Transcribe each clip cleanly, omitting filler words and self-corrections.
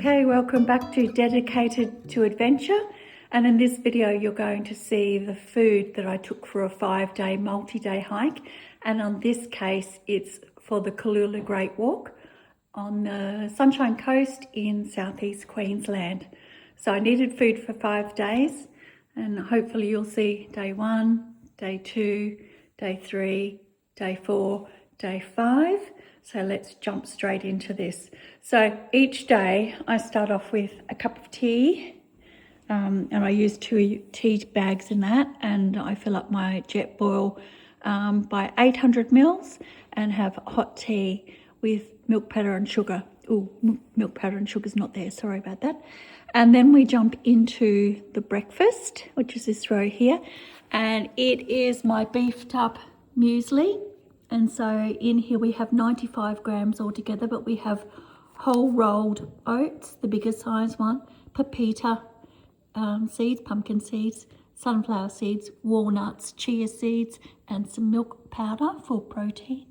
Okay, welcome back to Dedicated to Adventure, and in this video you're going to see the food that I took for a 5-day multi-day hike, and on this case it's for the Cooloola Great Walk on the Sunshine Coast in southeast Queensland. So I needed food for 5 days, and hopefully you'll see day 1, day 2, day 3, day 4, day 5. So let's jump straight into this. So each day I start off with a cup of tea, and I use 2 tea bags in that, and I fill up my jet boil by 800 mils and have hot tea with milk powder and sugar. Oh, milk powder and sugar's not there, sorry about that. And then we jump into the breakfast, which is this row here, and it is my beefed up muesli. And so in here we have 95 grams altogether, but we have whole rolled oats, the bigger size one, pepita seeds, pumpkin seeds, sunflower seeds, walnuts, chia seeds, and some milk powder for protein.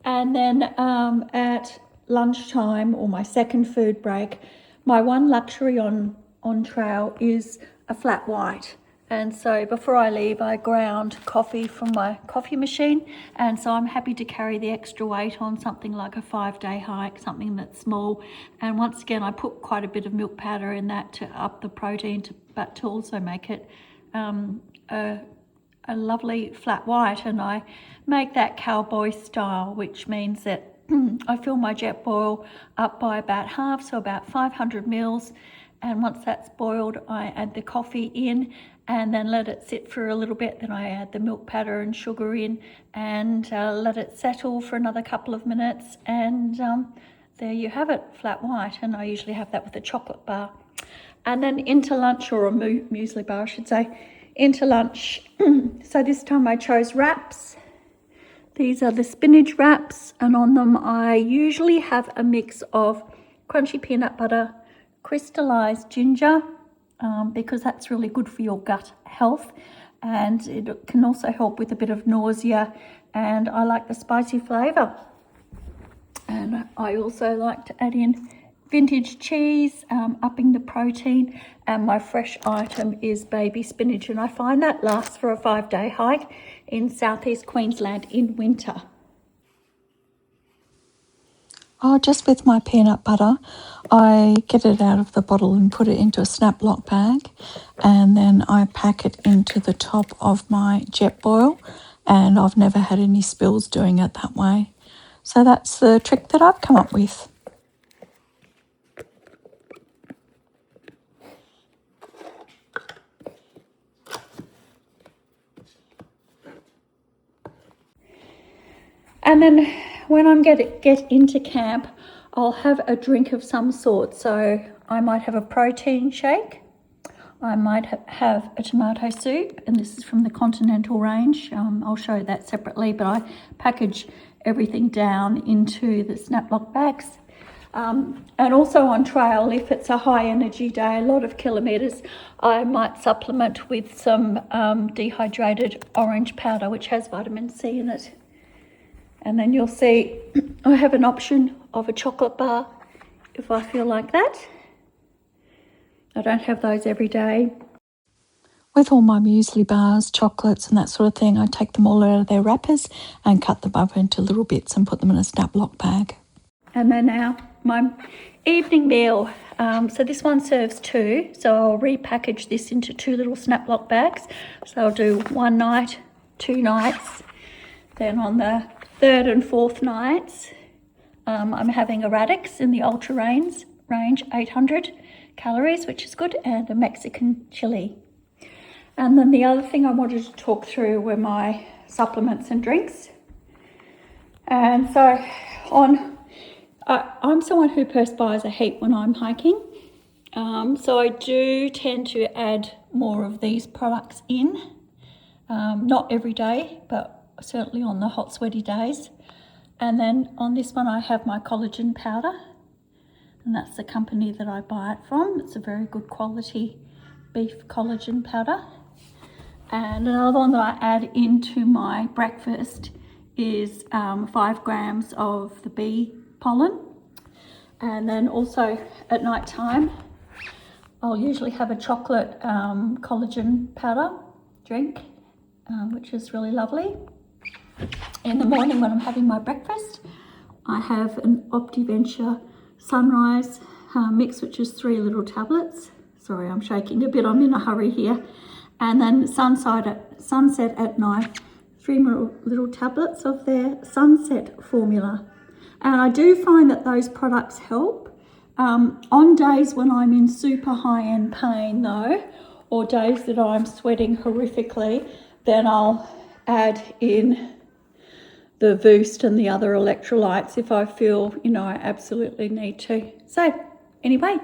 And then at lunchtime, or my second food break, my one luxury on trail is a flat white. And so before I leave, I ground coffee from my coffee machine. And so I'm happy to carry the extra weight on something like a 5-day hike, something that's small. And once again, I put quite a bit of milk powder in that to up the protein, but to also make it a lovely flat white. And I make that cowboy style, which means that I fill my jet boil up by about half, so about 500 mils. And once that's boiled, I add the coffee in and then let it sit for a little bit. Then I add the milk powder and sugar in and let it settle for another couple of minutes. And there you have it, flat white. And I usually have that with a chocolate bar. And then into lunch, or a muesli bar, I should say, into lunch. So this time I chose wraps. These are the spinach wraps, and on them I usually have a mix of crunchy peanut butter, crystallized ginger, because that's really good for your gut health, and it can also help with a bit of nausea, and I like the spicy flavour. And I also like to add in vintage cheese, upping the protein, and my fresh item is baby spinach, and I find that lasts for a 5-day hike in southeast Queensland in winter. Oh, just with my peanut butter, I get it out of the bottle and put it into a snap lock bag, and then I pack it into the top of my jet boil, and I've never had any spills doing it that way. So that's the trick that I've come up with. And then when I'm get into camp, I'll have a drink of some sort. So I might have a protein shake. I might have a tomato soup, and this is from the Continental range. I'll show that separately, but I package everything down into the snaplock bags. And also on trail, if it's a high energy day, a lot of kilometres, I might supplement with some dehydrated orange powder, which has vitamin C in it. And then you'll see I have an option of a chocolate bar if I feel like that. I don't have those every day. With all my muesli bars, chocolates and that sort of thing, I take them all out of their wrappers and cut them up into little bits and put them in a snap lock bag. And then now my evening meal. So this one serves 2, so I'll repackage this into 2 little snap lock bags. So I'll do 1 night, 2 nights. Then on the 3rd and 4th nights, I'm having a radix in the ultra range 800 calories, which is good, and a Mexican chili. And then the other thing I wanted to talk through were my supplements and drinks. And so I'm someone who perspires a heap when I'm hiking. So I do tend to add more of these products in, not every day, but certainly on the hot sweaty days. And then on this one I have my collagen powder, and that's the company that I buy it from. It's a very good quality beef collagen powder. And another one that I add into my breakfast is 5 grams of the bee pollen. And then also at night time, I'll usually have a chocolate collagen powder drink, which is really lovely. In the morning when I'm having my breakfast, I have an OptiVenture Sunrise mix, which is 3 little tablets. Sorry, I'm shaking a bit, I'm in a hurry here. And then sunset at night, 3 little tablets of their Sunset formula. And I do find that those products help. On days when I'm in super high-end pain though, or days that I'm sweating horrifically, then I'll add in the Boost and the other electrolytes if I feel, you know, I absolutely need to. So anyway,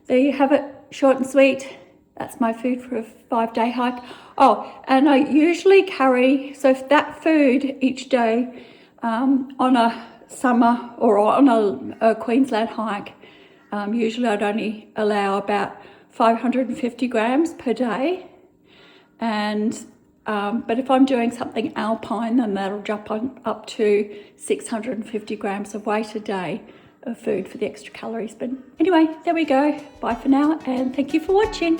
there you have it, short and sweet. That's my food for a 5-day hike. Oh, and I usually carry, so that food each day on a summer or on a Queensland hike, usually I'd only allow about 550 grams per day. And but if I'm doing something alpine, then that'll jump on up to 650 grams of weight a day of food for the extra calories. But anyway, there we go. Bye for now, and thank you for watching.